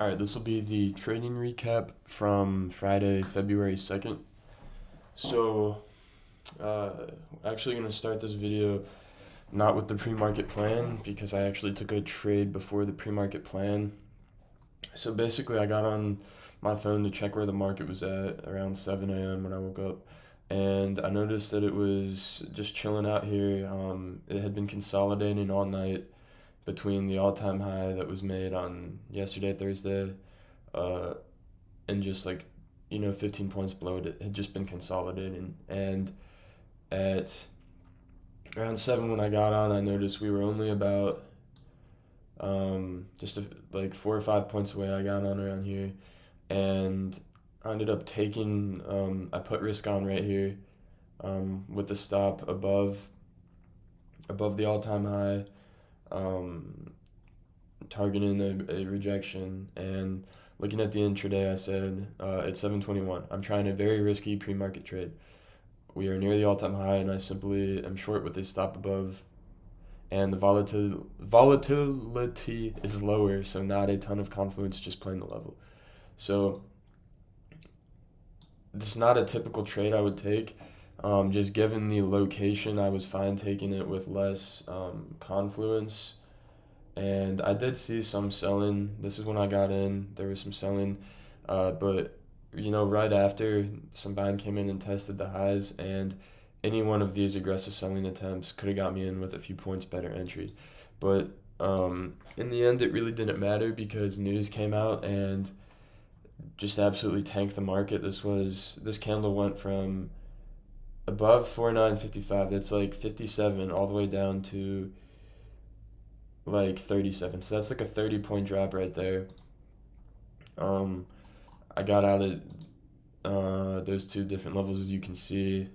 All right, this will be the trading recap from Friday, February 2nd. So, uh, actually going to start this video not with the pre-market plan because I actually took a trade before the pre-market plan. So basically, I got on my phone to check where the market was at around 7 a.m. when I woke up, and I noticed that it was just chilling out here. It had been consolidating all night between the all-time high that was made on yesterday, Thursday, uh, and just 15 points below it. It had just been consolidating. And at around 7 when I got on, I noticed we were only about like 4 or 5 points away. I got on around here, and I ended up taking, I put risk on right here, with the stop above the all-time high, um, targeting a rejection. And looking at the intraday, I said, at 7:21, I'm trying a very risky pre-market trade. We are near the all-time high, and I simply am short with a stop above. And the volatility is lower, so not a ton of confluence, just playing the level. So this is not a typical trade I would take. Just given the location, I was fine taking it with less confluence. And I did see some selling. This is when I got in. There was some selling, but right after, some buying came in and tested the highs, and any one of these aggressive selling attempts could have got me in with a few points better entry. But in the end, it really didn't matter because news came out and just absolutely tanked the market. This candle went from above 49.55. That's like 57 all the way down to like 37. So that's like a 30-point drop right there. I got out at those two different levels, as you can see.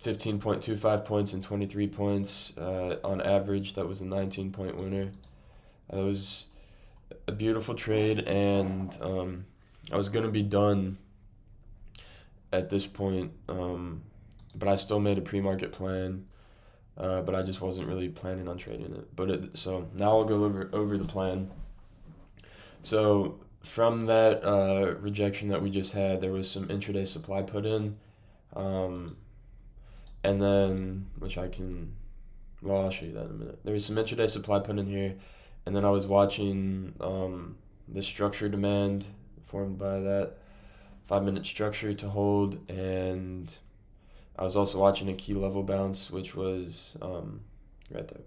15.25 points and 23 points on average. That was a 19-point winner. That was a beautiful trade, and I was going to be done at this point, but I still made a pre-market plan. But I just wasn't really planning on trading it. So now I'll go over the plan. So from that rejection that we just had, there was some intraday supply put in, and then I'll show you that in a minute. There was some intraday supply put in here, and then I was watching the structure demand formed by that 5-minute structure to hold, and I was also watching a key level bounce, which was right there.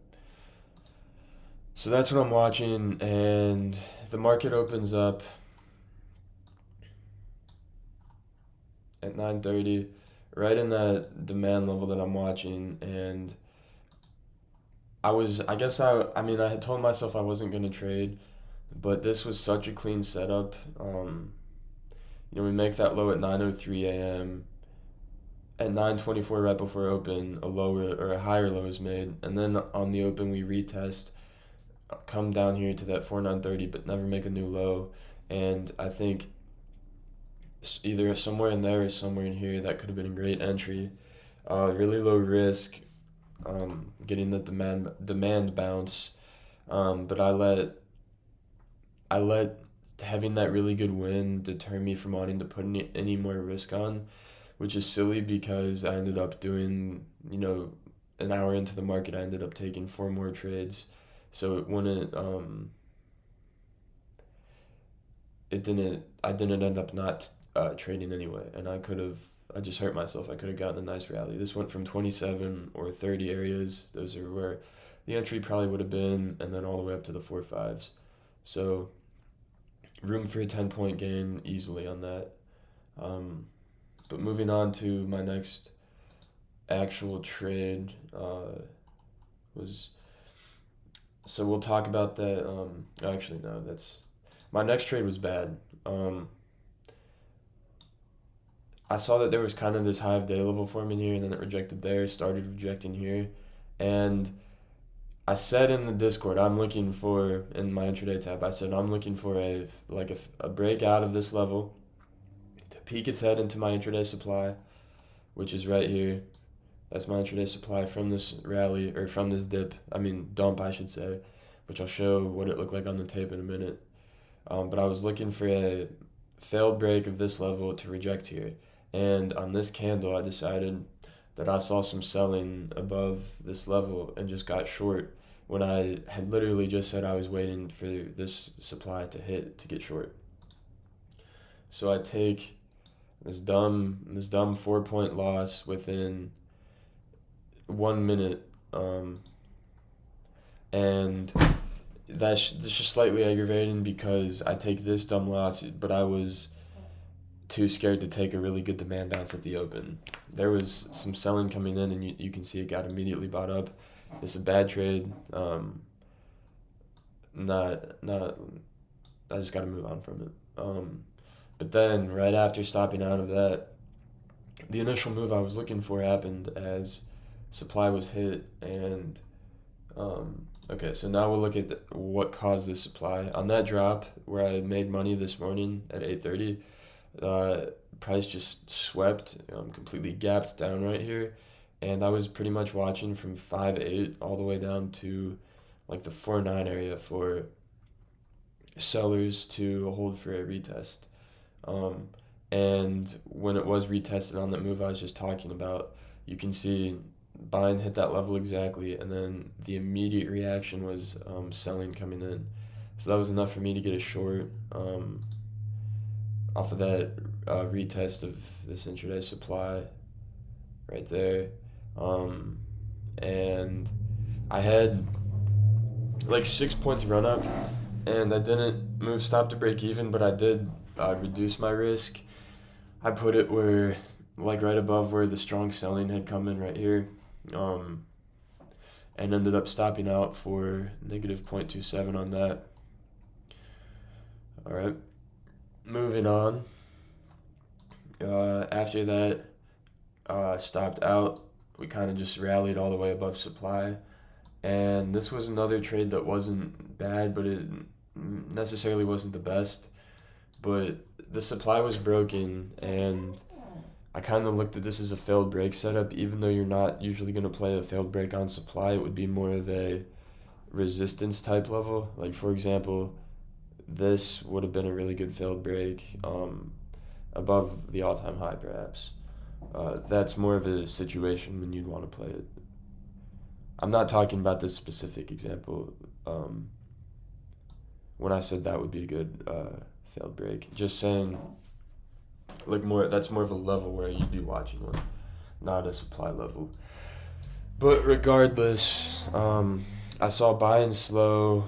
So that's what I'm watching, and the market opens up at 9:30, right in that demand level that I'm watching, and I had told myself I wasn't going to trade, but this was such a clean setup. We make that low at 9:03 a.m. At 9:24, right before open, a higher low is made, and then on the open we retest, come down here to that 4930, but never make a new low. And I think either somewhere in there or somewhere in here that could have been a great entry. Really low risk, getting the demand bounce, but I let having that really good win deter me from wanting to put any more risk on, which is silly because I ended up doing, an hour into the market, I ended up taking 4 more trades. So it wouldn't, I didn't end up not trading anyway. And I just hurt myself. I could have gotten a nice rally. This went from 27 or 30 areas. Those are where the entry probably would have been, and then all the way up to the 4.5s. So room for a 10-point gain easily on that. But moving on to my next actual trade, so we'll talk about that. Actually, no, my next trade was bad. I saw that there was kind of this high of day level forming here, and then it rejected there, started rejecting here, and I said in the Discord, in my intraday tab, I said I'm looking for a break out of this level to peek its head into my intraday supply, which is right here. That's my intraday supply from this rally, or from this dump, I should say. which I'll show what it looked like on the tape in a minute. But I was looking for a failed break of this level to reject here. And on this candle, I decided that I saw some selling above this level and just got short when I had literally just said I was waiting for this supply to hit to get short. So I take this dumb 4 point loss within 1 minute, and that's just slightly aggravating because I take this dumb loss, but I was too scared to take a really good demand bounce at the open. There was some selling coming in, and you can see it got immediately bought up. It's a bad trade. Not. I just got to move on from it. But then right after stopping out of that, the initial move I was looking for happened as supply was hit, and okay, so now we'll look at what caused this supply. On that drop where I made money this morning at 8:30, price just swept, completely gapped down right here, and I was pretty much watching from 5.8 all the way down to like the 4.9 area for sellers to hold for a retest. And when it was retested on that move I was just talking about, you can see buying hit that level exactly, and then the immediate reaction was selling coming in. So that was enough for me to get a short off of that retest of this intraday supply right there. And I had like 6 points run up, and I didn't move stop to break even, but I did reduce my risk. I put it where, like right above where the strong selling had come in right here, and ended up stopping out for negative 0.27 on that. All right, moving on. After that, stopped out. We kind of just rallied all the way above supply, and this was another trade that wasn't bad, but it necessarily wasn't the best. But the supply was broken, and I kind of looked at this as a failed break setup. Even though you're not usually going to play a failed break on supply, it would be more of a resistance type level. Like, for example, this would have been a really good failed break above the all-time high, perhaps. That's more of a situation when you'd want to play it. I'm not talking about this specific example when I said that would be a good failed break. Just saying, like, that's more of a level where you'd be watching one, not a supply level. But regardless, I saw buying slow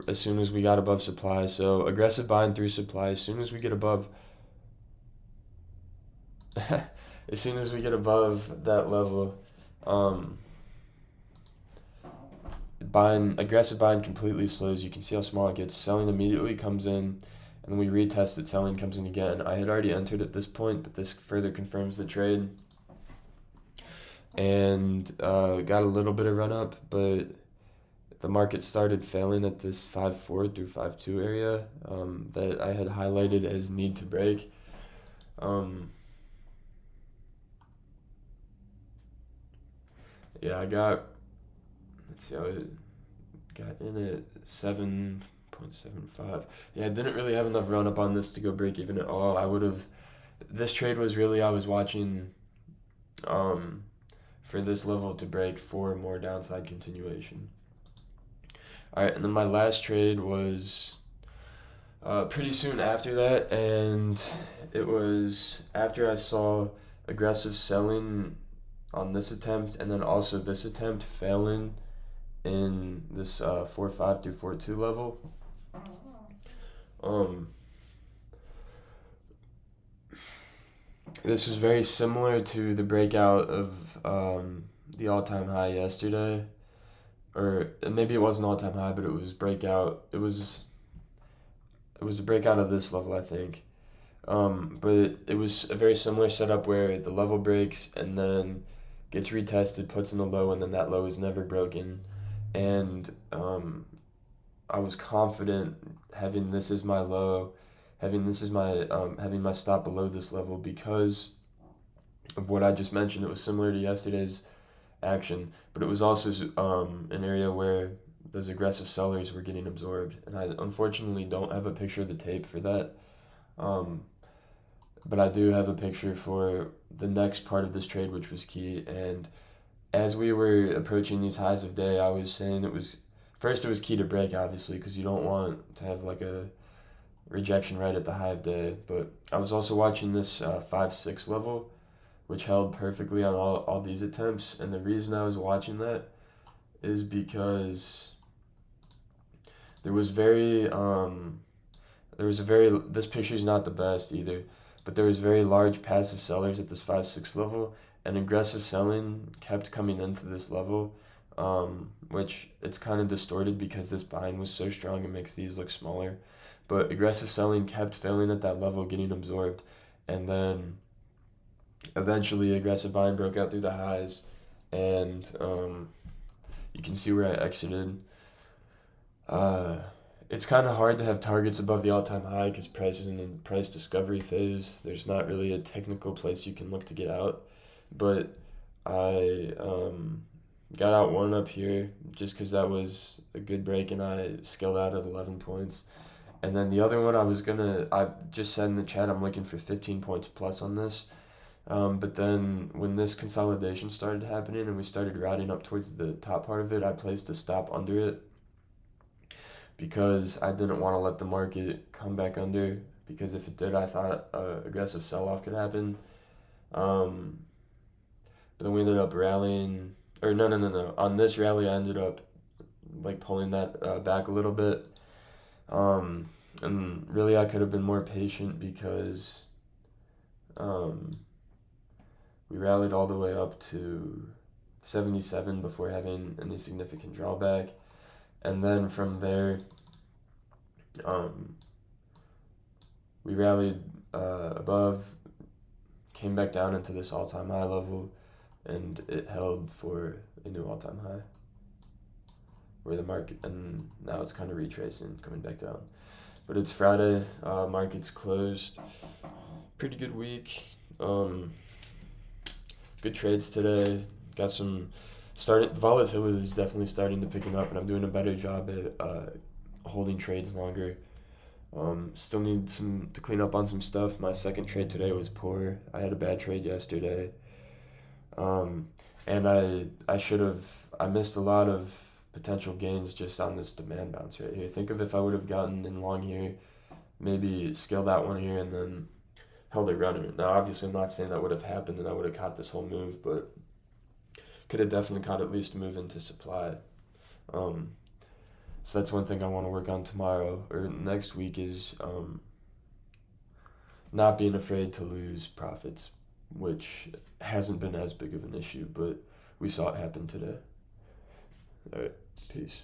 as soon as we got above supply. So aggressive buying through supply as soon as we get above as soon as we get above that level. Aggressive buying completely slows. You can see how small it gets. Selling immediately comes in, and then we retest it. Selling comes in again. I had already entered at this point, but this further confirms the trade. And got a little bit of run up, but the market started failing at this 5.4 through 5.2 area that I had highlighted as need to break. Yeah, let's see how it got in at 7.75. Yeah, I didn't really have enough run up on this to go break even at all. This trade was really, I was watching for this level to break for more downside continuation. All right, and then my last trade was pretty soon after that, and it was after I saw aggressive selling on this attempt, and then also this attempt failing in this 4.5 through 4.2 level. This was very similar to the breakout of the all-time high yesterday, or maybe it wasn't all-time high, but it was breakout. It was a breakout of this level, I think. But it was a very similar setup where the level breaks and then gets retested, puts in a low, and then that low is never broken. And I was confident having this as my low, having my stop below this level because of what I just mentioned. It was similar to yesterday's action, but it was also an area where those aggressive sellers were getting absorbed, and I unfortunately don't have a picture of the tape for that. Um, but I do have a picture for the next part of this trade, which was key. And as we were approaching these highs of day, I was saying it was first it was key to break, obviously, because you don't want to have like a rejection right at the high of day. But I was also watching this 5-6 level, which held perfectly on all these attempts. And the reason I was watching that is because there was very there was a very this picture's not the best either, but there was very large passive sellers at this 5-6 level, and aggressive selling kept coming into this level, which it's kind of distorted because this buying was so strong it makes these look smaller, but aggressive selling kept failing at that level, getting absorbed, and then eventually aggressive buying broke out through the highs, and you can see where I exited. Uh, it's kind of hard to have targets above the all-time high because price is in the price discovery phase. There's not really a technical place you can look to get out, but I got out one up here just because that was a good break, and I scaled out at 11 points. And then the other one I just said in the chat, I'm looking for 15 points plus on this. But then when this consolidation started happening and we started routing up towards the top part of it, I placed a stop under it because I didn't want to let the market come back under, because if it did, I thought aggressive sell-off could happen. Um, but then we ended up rallying, or no. On this rally, I ended up like pulling that back a little bit. And really, I could have been more patient because um, we rallied all the way up to 77 before having any significant drawback. And then from there, we rallied above, came back down into this all-time high level, and it held for a new all-time high. Where the market, and now it's kind of retracing, coming back down. But it's Friday, market's closed. Pretty good week. Good trades today. Got some volatility is definitely starting to picking up, and I'm doing a better job at holding trades longer. Still need to clean up on some stuff. My second trade today was poor. I had a bad trade yesterday. And I missed a lot of potential gains just on this demand bounce right here. Think of if I would have gotten in long here, maybe scaled out one here and then held it running. Now, obviously, I'm not saying that would have happened and I would have caught this whole move, but could have definitely caught at least a move into supply. So that's one thing I want to work on tomorrow or next week is not being afraid to lose profits, which hasn't been as big of an issue, but we saw it happen today. All right, peace.